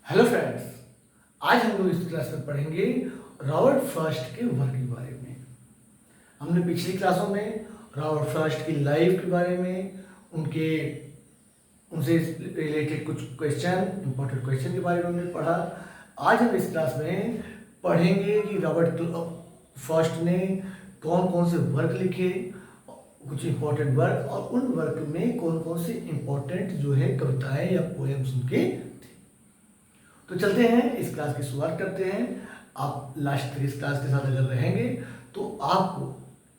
Hello friends, आज हम लोग इस क्लास में पढ़ेंगे रॉबर्ट फ्रॉस्ट के वर्क के बारे में। हमने पिछली क्लासों में रॉबर्ट फ्रॉस्ट की लाइफ के बारे में, उनसे रिलेटेड कुछ क्वेश्चन, इंपॉर्टेंट क्वेश्चन के बारे में हमने पढ़ा। आज हम इस क्लास में पढ़ेंगे कि रॉबर्ट फ्रॉस्ट ने कौन कौन से वर्क लिखे, कुछ इंपॉर्टेंट वर्क, और उन वर्क में कौन कौन से इंपॉर्टेंट जो है कविताएं या पोएम्स उनके। तो चलते हैं, इस क्लास की शुरुआत करते हैं। आप लास्ट तक इस क्लास के साथ अगर रहेंगे तो आपको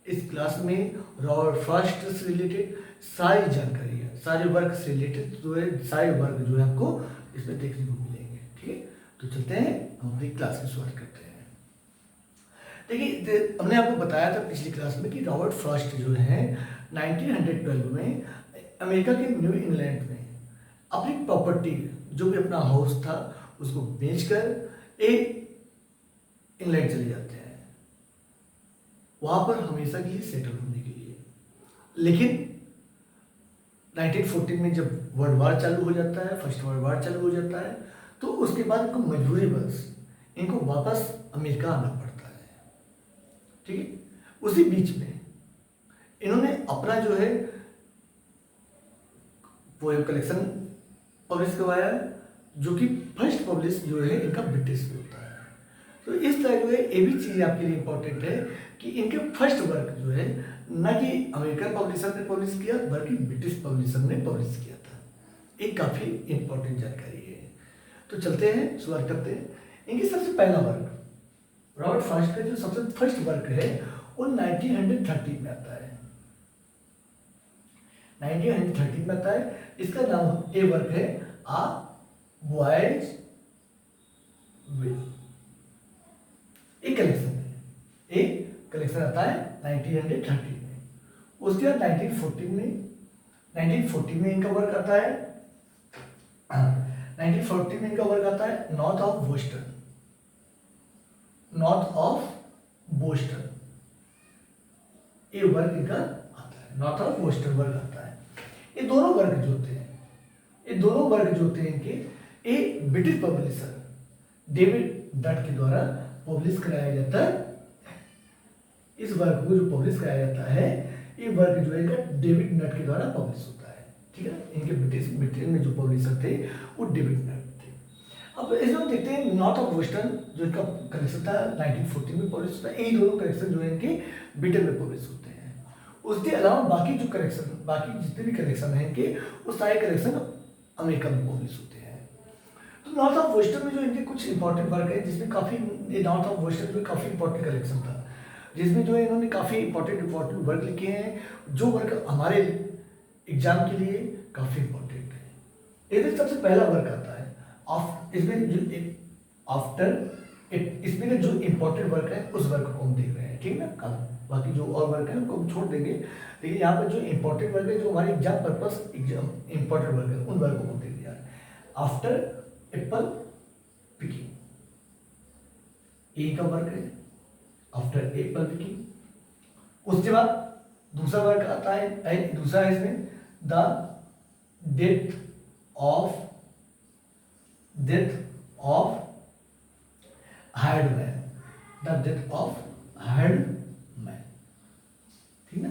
इस क्लास में रॉबर्ट फ्रॉस्ट से रिलेटेड सारी जानकारी है, सारे वर्क से रिलेटेड जो है, सारे वर्क जो है आपको इसमें देखने को मिलेंगे। ठीक है, तो चलते हैं, हम अपनी क्लास की शुरुआत करते हैं। देखिए, हमने आपको बताया था पिछली क्लास में कि रॉबर्ट फ्रॉस्ट जो है 1912 में अमेरिका के न्यू इंग्लैंड में अपनी प्रॉपर्टी, जो भी अपना हाउस था, उसको बेचकर इंग्लैंड चले जाते हैं, वहां पर हमेशा के लिए सेटल होने के लिए। लेकिन 1914 में जब वर्ल्ड वार चालू हो जाता है, फर्स्ट वर्ल्ड वार चालू हो जाता है, तो उसके बाद इनको मजबूरी बस इनको वापस अमेरिका आना पड़ता है। ठीक है, उसी बीच में इन्होंने अपना जो है पोएम कलेक्शन पब्लिश करवाया, जो कि फर्स्ट पब्लिश जो है इनका ब्रिटिश में होता है। तो इस तरह जो है ये भी चीज़ आपके लिए इंपॉर्टेंट है कि इनके फर्स्ट वर्क जो है न कि अमेरिकन पब्लिशर ने पब्लिश किया, बल्कि ब्रिटिश पब्लिशर ने पब्लिश किया था। एक काफ़ी इंपॉर्टेंट जानकारी है। तो चलते हैं, शुरुआत करते हैं। इनकी सबसे पहला वर्क, रॉबर्ट फ्रॉस्ट का जो सबसे फर्स्ट वर्क है वो 1930 में आता है। 1930 में आता है। इसका नाम, ये वर्क है आ बॉयज विल। एक कलेक्शन है, एक कलेक्शन आता है 1930 में। उसके बाद 1914 में इनका वर्क आता है। 1914 में इनका वर्क आता है north of Boston. North of Boston ये वर्क इनका आता है, नॉर्थ ऑफ बोस्टन वर्क आता है। ये दोनों वर्क जो होते हैं, इनके एक ब्रिटिश पब्लिशर डेविड नट के द्वारा पब्लिश कराया जाता है। इस वर्क को जो पब्लिश कराया जाता है, ये वर्क जो है डेविड नट के द्वारा पब्लिश होता है। ठीक है, इनके ब्रिटेन में जो पब्लिशर थे वो डेविड नट थे। अब इसमें देखते हैं नॉर्थ ऑफ बोस्टन जो इनका कलेक्शन था 1914 में पब्लिश होता है। ये दोनों कलेक्शन जो है इनके ब्रिटेन में पब्लिश होते हैं। उसके अलावा बाकी जो कलेक्शन, बाकी जितने भी कलेक्शन हैं इनके, वो सारे कलेक्शन अमेरिका में पब्लिश होते हैं। तो नॉर्थ ऑफ वेस्टर्न में जो इनके कुछ इंपॉर्टेंट वर्क है, जिसमें काफ़ी, नॉर्थ ऑफ वेस्टर्न में काफ़ी इंपॉर्टेंट कलेक्शन था, जिसमें जो है इन्होंने काफ़ी इंपॉर्टेंट वर्क लिखे हैं, जो वर्क हमारे एग्जाम के लिए काफ़ी इंपॉर्टेंट है। इसमें सबसे पहला वर्क आता है इसमें जो इसमें जो इंपॉर्टेंट वर्क है उस वर्क को हम देख रहे हैं। ठीक है ना, बाकी जो और वर्क है उनको हम छोड़ देंगे, लेकिन यहाँ पर जो इंपॉर्टेंट वर्क है, जो हमारे एग्जाम पर्पस इंपॉर्टेंट वर्क है, उन वर्क को हम देख रहे हैं। आफ्टर एप्पल पिकिंग, ए का वर्क है आफ्टर एप्पल पिकिंग। उसके बाद दूसरा वर्क आता है, दूसरा है इसमें the death of hired man. The death of hired man, ठीक है ना,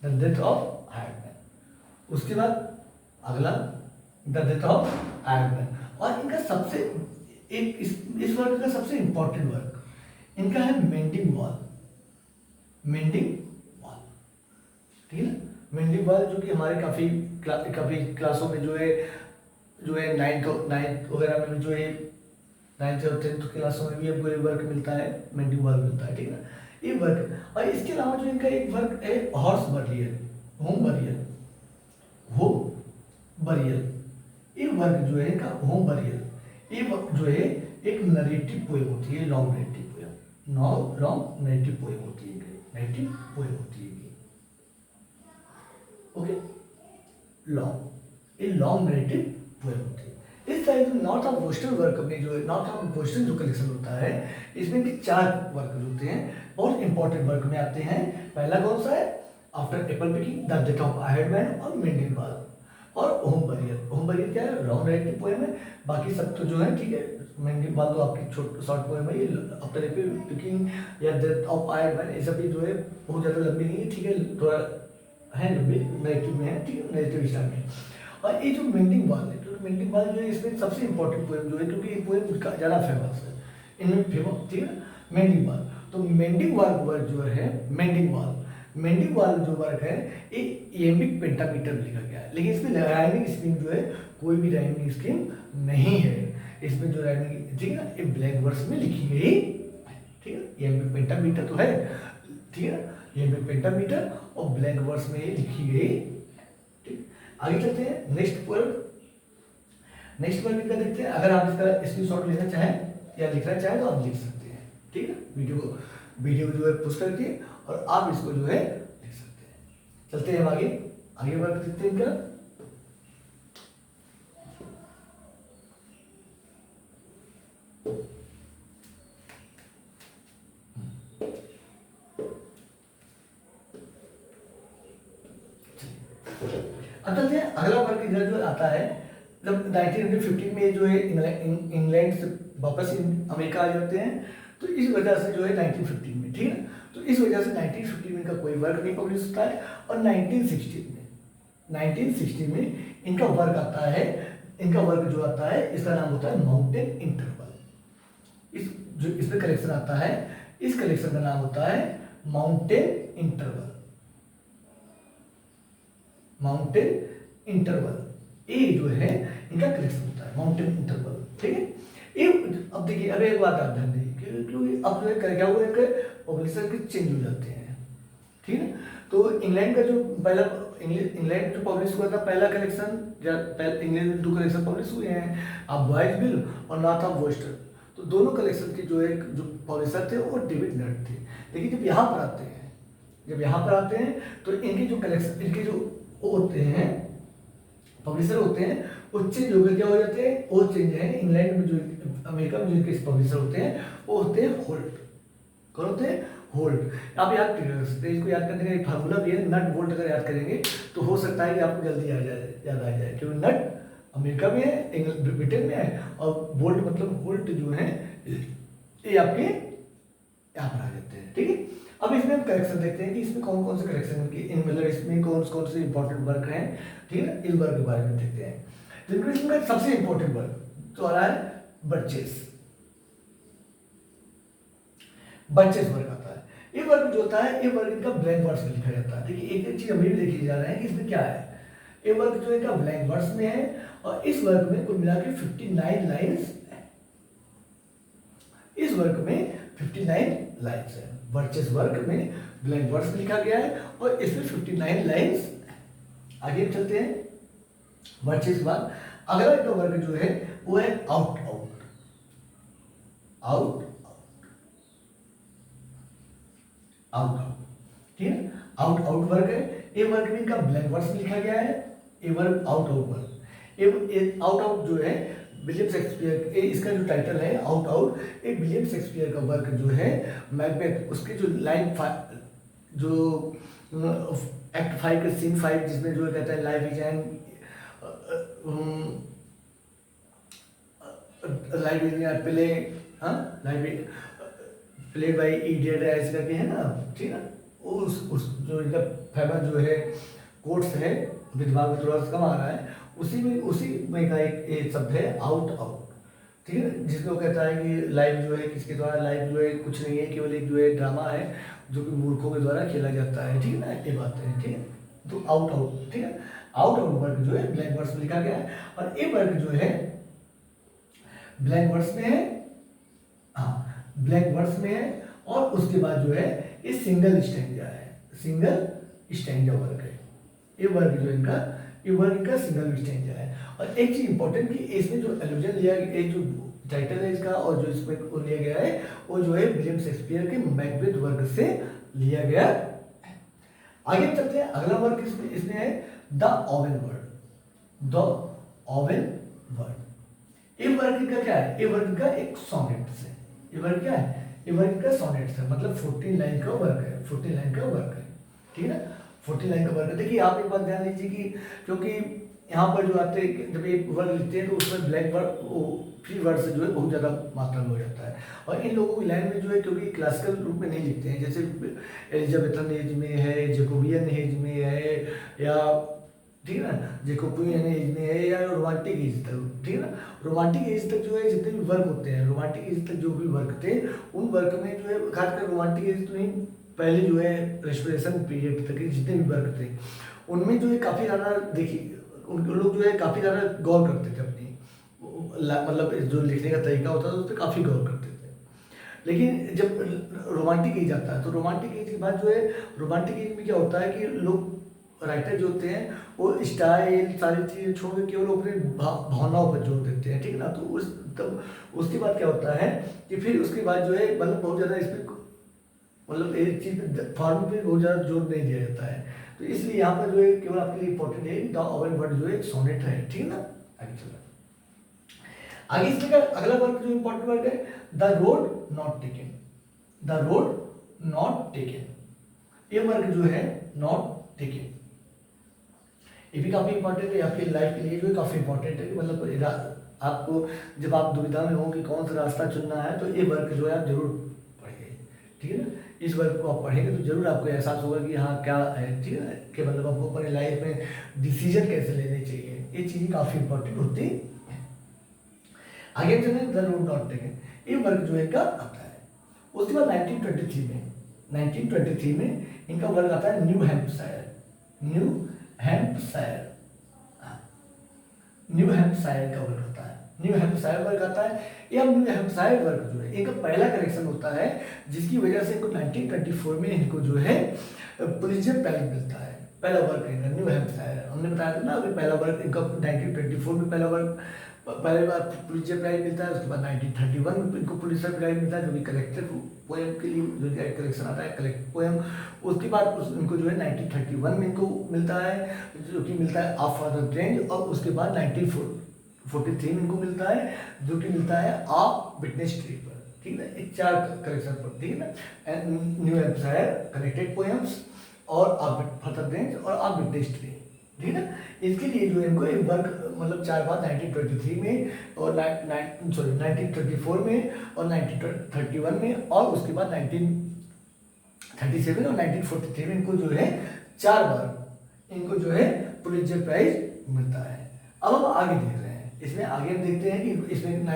the death of hired man. उसके बाद अगला the death of hired man. और इनका सबसे इस वर्क का सबसे इंपॉर्टेंट वर्क इनका है मेंडिंग वॉल। ठीक है ना, मेंडिंग वॉल, जो कि हमारे काफ़ी क्लासों में जो है नाइन्थ वगैरह में, जो है 9th और 10th क्लासों में भी आपको ये वर्क मिलता है, मेंडिंग वॉल मिलता है। ठीक है ना, ये वर्क। और इसके अलावा जो इनका एक वर्क है हॉर्स बरियल, होम बरियल। ये वर्क जो है इनका होम बरियल, ये वर्क जो है एक नरेटिव पोएम होती है, लॉन्ग नरेटिव पोएम होती है। ओके, लॉन्ग नरेटिव पोएम होती है। इस तरह जो नॉर्थ ऑफ वेस्टर्न वर्क में जो है, नॉर्थ ऑफ वेस्टर्न जो कलेक्शन होता है, इसमें के 4 वर्क होते हैं, बहुत इंपॉर्टेंट वर्क में आते हैं। पहला कौन सा है? After Apple picking, the death of hired man और मेंडिंग वॉल और होम नवंबर ये क्या है, लॉन्ग राइटिंग पोएम है। बाकी सब तो जो है ठीक है, मेंडिंग बाल तो आपकी शॉर्ट पोएम है। ये अपने पे पिकिंग या डेथ ऑफ आयरन मैन ये सब भी जो है बहुत ज़्यादा लंबी नहीं है, ठीक है, थोड़ा है लंबी, नेगेटिव में है, ठीक है, नेगेटिव स्टाइल में। और ये जो मेंडिंग बाल है, तो मेंडिंग बाल जो है इसमें सबसे इंपॉर्टेंट पोएम जो है, क्योंकि ये पोएम ज़्यादा फेमस है इनमें, फेमस, ठीक है, मेंडिंग बाल। तो मेंडिंग बाल वर्क जो है, मेंडिंग बाल जो वर्क है ये इयम्बिक पेंटामीटर में लिखा गया है, लेकिन इसमें राइमिंग स्कीम जो है कोई भी राइमिंग स्कीम नहीं है इसमें, जो राइमिंग, ठीक है ना, ये ब्लैक वर्ड्स में लिखी गई, ठीक है, इयम्बिक पेंटामीटर तो है, ठीक है, इयम्बिक पेंटामीटर और ब्लैक वर्ड्स में ये लिखी गई, ठीक। आगे चलते हैं नेक्स्ट पोएम का देखते हैं। अगर आप इसका स्क्रीनशॉट लेना चाहें या लिखना चाहें तो आप लिख सकते हैं, ठीक है, वीडियो को जो है पुश करके और आप इसको जो है लिख सकते हैं। चलते हैं हम आगे वर्क देखते हैं इनका। अब चलते हैं अगला वर्क इधर जो आता है, जब 1915 में जो है इंग्लैंड से वापस अमेरिका आ जाते हैं, तो इस वजह से जो है 1915 में, ठीक है, तो इस वजह से 1915 में इनका कोई वर्क नहीं पब्लिश होता है। और 1916 में इनका वर्क आता है, इनका वर्क जो आता है इसका नाम होता है माउंटेन इंटरवल। जो इसमें कलेक्शन आता है, इस कलेक्शन का नाम होता है माउंटेन इंटरवल। ये जो है इनका कलेक्शन होता है माउंटेन इंटरवल, ठीक है। ये अब देखिए, अगर एक बात आप ध्यान दीजिए, क्योंकि अब जो है क्या हुआ है, पब्लिशर के चेंज हो जाते हैं, ठीक है। तो इंग्लैंड का जो पहला इंग्लैंड जो पब्लिश हुआ था पहला कलेक्शन, इंग्लैंड में 2 कलेक्शन पब्लिश हुए हैं, अब बॉयज बिल और नॉर्थ ऑफ वेस्टर्न। तो दोनों कलेक्शन के जो पब्लिशर थे वो डेविड नट थे। लेकिन जब यहाँ पर आते हैं तो इनके जो कलेक्शन, इनके जो होते हैं पब्लिशर होते हैं, वो चेंज होकर क्या हो जाते हैं, वो चेंज है इंग्लैंड में, जो अमेरिका में जो इनके पब्लिशर होते हैं वो होते हैं होल्ट। कौन होते हैं? होल्ट। आप याद कर सकते हैं, इसको याद करने का एक फार्मूला भी है, नट बोल्ट। अगर याद करेंगे तो हो सकता है कि आपको जल्दी याद आ जाए, क्योंकि नट अमेरिका में है, ब्रिटेन में है, और बोल्ट मतलब होल्ट जो है ये आपके यहाँ पर आ जाते हैं, ठीक है। अब इसमें हम करेक्शन देखते हैं कि इसमें कौन कौन से करेक्शन की, मतलब इसमें कौन कौन से इंपॉर्टेंट वर्क हैं, ठीक है ना, इस वर्क के बारे में देखते हैं। तो इसमें सबसे इंपॉर्टेंट वर्क तो आ रहा है बर्चेस वर्क आता है। ये वर्क जो होता है, ये वर्क इनका ब्लैंक वर्ड्स में लिखा जाता है। देखिए एक चीज अभी भी देखी जा रहा है कि इसमें क्या है, ये वर्क जो इनका ब्लैंक वर्ड्स में है, और इस वर्क में कुल मिला के 59 लाइन्स है। इस वर्क में 59 लाइन्स है। वर्चेस वर्क में ब्लैंक वर्ड्स में लिखा गया है और इसमें 59 लाइन्स। आगे चलते हैं। वर्चेस के बाद अगला इनका वर्क जो है वो है आउट, ठीक है, आउट वर्क है। ये वर्क में इनका ब्लैंक वर्ड्स में लिखा गया है, ये वर्क आउट वर्क। ये आउट जो है विलियम शेक्सपियर, इसका जो टाइटल है आउट, एक विलियम शेक्सपियर का वर्क जो है मैकबेथ, उसके जो लाइन जो एक्ट 5 का सीन 5 जिसमें जो कहता है life is an play, played by idiot ऐसे करके है ना, ठीक है ना। उस जो इनका फेमस जो है कोट्स है, दिमाग में थोड़ा सा कम आ रहा है, उसी में का एक शब्द है आउट, ठीक है, जिसमें वो कहता है कि लाइफ जो है किसके द्वारा, लाइफ जो है कुछ नहीं है, केवल एक जो है ड्रामा है जो कि मूर्खों के द्वारा खेला जाता है, ठीक है ना, ये बात है, ठीक है। तो आउट, ठीक है, आउट वर्क जो है ब्लैंक वर्ड्स में लिखा गया है, और ये वर्क जो है ब्लैंक वर्ड्स में है, हाँ ब्लैंक वर्ड्स में है, और उसके बाद जो है ये सिंगल स्टैंजा है, सिंगल स्टैंजा वर्क है। ये वर्क जो इनका, ये वर्क इनका सिंगल स्टैंजा है। और एक चीज इंपॉर्टेंट कि इसमें जो एलुजन लिया, एक जो टाइटल है इसका और जो इसमें लिया गया है वो जो है विलियम शेक्सपियर के मैकबेथ वर्क से लिया गया है। आगे चलते हैं, अगला वर्क इसमें है द ओवन वर्ड। ये वर्क का क्या है, ये वर्क का एक सोनेट्स है। ये वर्क क्या है, ये वर्क का सोनेट्स है, मतलब 14 लाइन का वर्क है, 14 लाइन का वर्क है, ठीक है ना, 14 लाइन का वर्क है। देखिए आप एक बात ध्यान दीजिए कि क्योंकि यहाँ पर जो आते हैं जब एक वर्ड लिखते हैं तो उसमें ब्लैक वर्ड वो फ्री वर्ड से जो है बहुत ज़्यादा मात्रा में हो जाता है। और इन लोगों की लाइन में जो है क्योंकि क्लासिकल रूप में नहीं लिखते हैं, जैसे एलिजाबेथन एज में है, जेकोबियन एज में है, या ठीक है ना, जेकोबियन एज में है, या रोमांटिक एज तक, ठीक है ना। रोमांटिक एज तक जो है जितने भी वर्क होते हैं, रोमांटिक एज तक जो भी वर्क थे उन वर्क में जो है खासकर रोमांटिक एज तो नहीं, पहले जो है रेस्पिरेशन पीरियड तक के जितने भी वर्क थे उनमें जो है काफ़ी ज़्यादा देखिए उन लोग जो है काफ़ी ज़्यादा गौर करते थे अपनी मतलब जो लिखने का तरीका होता था उस पर काफ़ी गौर करते थे। लेकिन जब रोमांटिक एज आता है तो रोमांटिक एज के बाद जो है रोमांटिक एज में क्या होता है कि लोग राइटर जो होते हैं वो स्टाइल सारी चीज़ें छोड़ के केवल अपने भावनाओं पर जोर देते हैं, ठीक है ना। तो उस तब उसके बाद क्या होता है कि फिर उसके बाद जो है मतलब बहुत ज़्यादा इस पर मतलब एक चीज़ फॉर्म पे बहुत ज़्यादा जोर नहीं दिया जाता है। तो इसलिए यहाँ पर जो है केवल आपके लिए इंपॉर्टेंट है द ओवन वर्ड जो है एक सोनेट है, ठीक है ना। आगे चल रहा है, आगे इसमें का अगला वर्ड जो इंपॉर्टेंट वर्ड है the road not taken. The road not taken, ये वर्ड जो है नॉट टेकन, ये भी काफी इंपॉर्टेंट है आपकी लाइफ के लिए, जो काफी इंपॉर्टेंट है कि मतलब आपको जब आप दुविधा में हो कि कौन सा रास्ता चुनना है तो ये वर्ग जो है आप जरूर पढ़िए, ठीक है ना। इस वर्ग को आप पढ़ेंगे तो जरूर आपको एहसास होगा कि हाँ क्या है, ठीक है ना, कि मतलब आपको अपनी लाइफ में डिसीजन कैसे लेने चाहिए, ये चीज़ें काफ़ी इंपॉर्टेंट होती है। आगे चले द रोड नॉट टेकन, ये वर्ग जो है इनका आता है। उसके बाद 1923 में इनका वर्ग आता है न्यू हैम्पशायर। न्यू हैम्पशायर का वर्ग आता है, न्यू हैम्पशायर वर्ग आता है। यह न्यू हैम्पशायर वर्ग जो है इनका पहला करेक्शन होता है जिसकी वजह से इनको 1924 में इनको जो है पुलित्जर प्राइज मिलता है। पहला वर्ग इनका न्यू हैम्पशायर, हमने बताया था ना अभी पहला वर्ग इनका 1924 में पहला वर्ग पहले बार पुलित्जर प्राइज मिलता है। उसके बाद 1931 में इनको पुलित्जर प्राइज मिलता है जो कि कलेक्टेड पोएम के लिए जो कलेक्शन आता है कलेक्ट पोएम। उसके बाद इनको जो है 1931 में इनको मिलता है जो कि मिलता है आ फादर रेंज, और उसके बाद 1943 में इनको मिलता है जो कि मिलता है आ विटनेस ट्री पर, ठीक है। एक 4 कलेक्शन पर, ठीक है ना, न्यू हैम्पशायर कलेक्टेड पोएम्स और आ फादर रेंज और आ विटनेस ट्री, ठीक है ना। इसके लिए जो इनको एक वर्ग मतलब 4 बार 1923 में और 1934 में और 1931 में और उसके बाद 1937 और 1943 में इनको जो है 4 बार इनको जो है पुलित्जर प्राइज मिलता है। अब हम आगे देख रहे हैं, इसमें आगे हम देखते हैं कि इसमें अन्य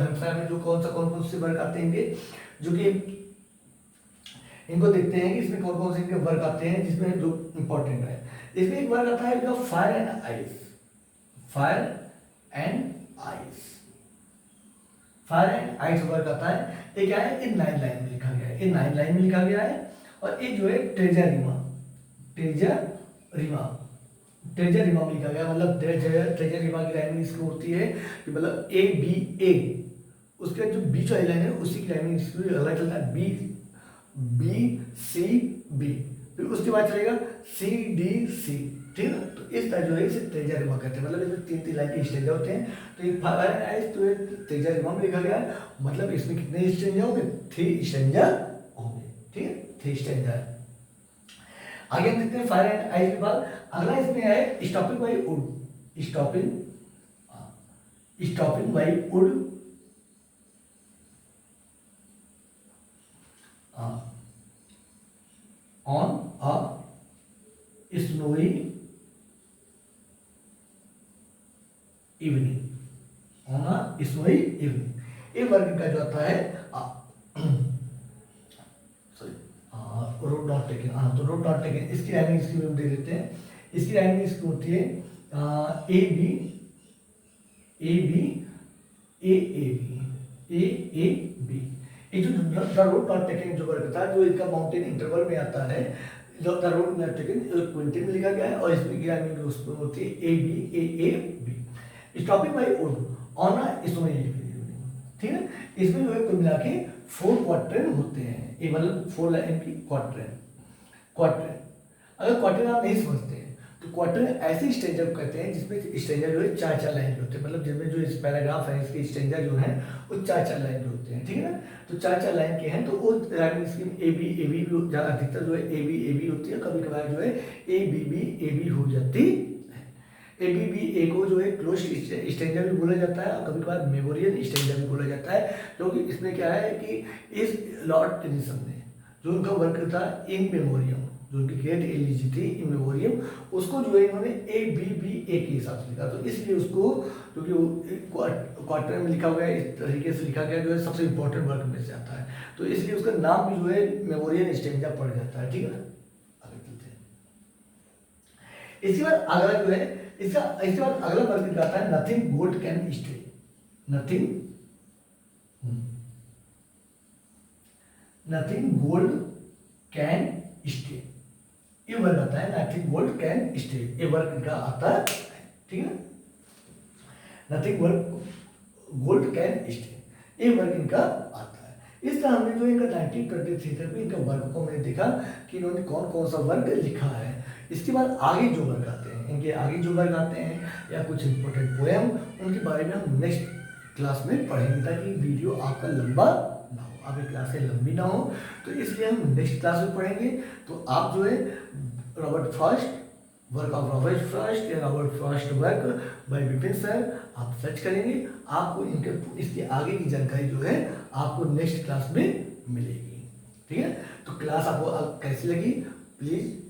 हैम्पशायर में जो कौन कौन से वर्ग आते हैं जो कि इनको देखते हैं कि इसमें कौन कौन से इनके वर्ग आते हैं जिसमें जो इंपॉर्टेंट है। इसमें एक वर्ग आता है fire and ice. Fire and ice, fire and ice वर्ग आता है। ये क्या है, ये 9 लाइन में लिखा गया है, ये 9 लाइन में लिखा गया है। और ये जो है ट्रेजरिमा में लिखा गया, मतलब ट्रेजरिमा की लाइन में इसको होती है कि मतलब ए बी ए, उसके जो बीच वाली लाइन है उसी की लाइन में इसको अलग चलता है बी बी सी बी, फिर उसके बाद चलेगा सी डी सी, ठीक है। तो इस तरह जो है इसे ट्रेजरिमा कहते हैं, मतलब इसमें 3 लाइन के स्टेंजा होते हैं। तो ये फायर एंड आइस तो ट्रेजरिमा में लिखा गया है, मतलब इसमें कितने स्टेंजा होंगे, 3 स्टेंजा होंगे, ठीक है, 3 स्टेंजा है। आगे हम देखते हैं फायर एंड आइस के बाद अगला इसमें है stopping by would. Stopping by would on a snowy evening, on a snowy evening, ये वर्ग का जो आता है रोड नॉट टेकन। हाँ, तो रोड नॉट टेकन इसकी राइमिंग इसकी हम दे देते हैं। इसकी राइमिंग इसकी होती है a b a b a a b a a b. ये जो द रोड नॉट टेकन जो वर्ग था जो इसका माउंटेन इंटरवल में आता है, जो the road not taken quintal में लिखा गया है और इसमें की राइमिंग उसमें होती है a b a b. Stopping by wood on a snowy evening, ठीक है। इसमें जो है कुल मिला के 4 क्वार्टर होते हैं, ये मतलब 4 लाइन की क्वार्टर। अगर क्वार्टर आप नहीं समझते हैं तो क्वार्टर ऐसे स्टेंजर को कहते हैं जिसमें स्टेंजर जो है 4 लाइन के होते हैं, मतलब जिसमें जो इस पैराग्राफ है इसके स्टेंजर जो है वो 4 लाइन के होते हैं, ठीक है ना। तो 4 लाइन के हैं तो वो राइमिंग स्कीम ए बी भी अधिकतर जो है ए बी होती है, कभी कभार जो है ए बी हो जाती है। ABBA को जो है क्लोज स्टेंजा भी बोला जाता है और कभी कभार मेमोरियल स्टेंजा भी बोला जाता है, क्योंकि इसमें क्या है कि इस लॉर्ड टेनिसन ने जो उनका वर्क था इन मेमोरियम, जो उनकी ग्रेट एलिजी थी इन मेमोरियम, उसको जो है इन्होंने ABBA के हिसाब से लिखा। तो इसलिए उसको क्योंकि क्वार्टर में लिखा हुआ है, इस तरीके से लिखा गया जो है सबसे इंपॉर्टेंट वर्क में से आता है, तो इसलिए उसका नाम भी जो है मेमोरियल स्टेंजा पड़ जाता है। ठीक है ना, आगे चलते हैं। इसके बाद अगला जो है इसके बाद अगला वर्ग आता है nothing gold can stay. Nothing gold can stay, ये वर्ग आता है नथिंग गोल्ड कैन स्टे, ये वर्ग का आता है। ठीक है, नथिंग गोल्ड कैन स्टे, ये वर्ग इनका आता है। इस तरह हमने जो इनका 1923 तक इनका वर्ग को मैंने देखा कि इन्होंने कौन कौन सा वर्ग लिखा है। इसके बाद आगे जो वर्ग आते हैं, इनके आगे जो वर्ग आते हैं या कुछ इंपॉर्टेंट पोएम, उनके बारे में हम नेक्स्ट क्लास में पढ़ेंगे, ताकि वीडियो आपका लंबा ना हो, आपकी क्लासें लंबी ना हो, तो इसलिए हम नेक्स्ट क्लास में पढ़ेंगे। तो आप जो है Robert Frost, work of Robert Frost या Robert Frost work by Vipin sir आप सर्च करेंगे, आपको इनके इसके आगे की जानकारी जो है आपको नेक्स्ट क्लास में मिलेगी। ठीक है, तो क्लास आपको कैसी लगी, प्लीज़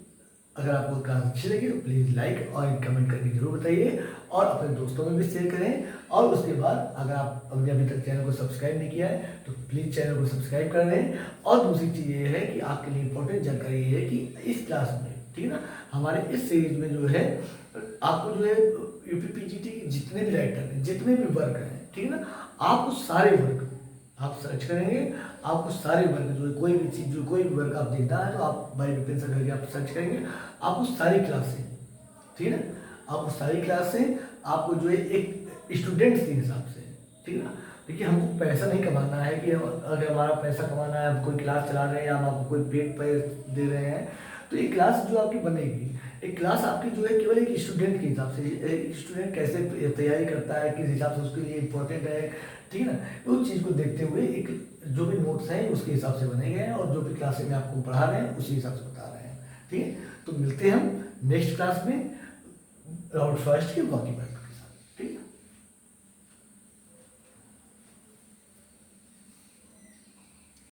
अगर आपको क्लास अच्छी लगी तो प्लीज़ लाइक और कमेंट करके जरूर बताइए, और अपने दोस्तों में भी शेयर करें। और उसके बाद अगर आप अभी तक चैनल को सब्सक्राइब नहीं किया है तो प्लीज़ चैनल को सब्सक्राइब कर लें। और दूसरी चीज़ ये है कि आपके लिए इंपॉर्टेंट जानकारी ये है कि इस क्लास में, ठीक है ना, हमारे इस सीरीज में जो है आपको जो है UPPGT के जितने भी राइटर हैं, जितने भी वर्क हैं, ठीक है ना, आपको सारे वर्क आप सर्च करेंगे, आपको सारे वर्क जो कोई भी चीज़ जो कोई भी वर्क आप देखना है तो आप बाय विपिन सर करके आप सर्च करेंगे, आपको सारी क्लासें, ठीक है ना, आपको सारी क्लासें आपको जो है एक स्टूडेंट्स के हिसाब से, ठीक है ना। देखिए हमको पैसा नहीं कमाना है कि अगर हमारा पैसा कमाना है, हम कोई क्लास चला रहे हैं या हम आपको कोई पेड पे दे रहे हैं, तो ये क्लास जो आपकी बनेगी, एक क्लास आपकी जो है केवल एक स्टूडेंट के हिसाब से, एक स्टूडेंट कैसे तैयारी करता है, किस हिसाब से उसके लिए इम्पोर्टेंट है, ठीक है ना, उस चीज़ को देखते हुए एक जो भी नोट्स हैं उसके हिसाब से बने गए हैं, और जो भी क्लासेस में आपको पढ़ा रहे हैं उसी हिसाब से बता रहे हैं। ठीक है, तो मिलते हैं हम नेक्स्ट क्लास में रॉबर्ट फ्रॉस्ट के बाकी बात।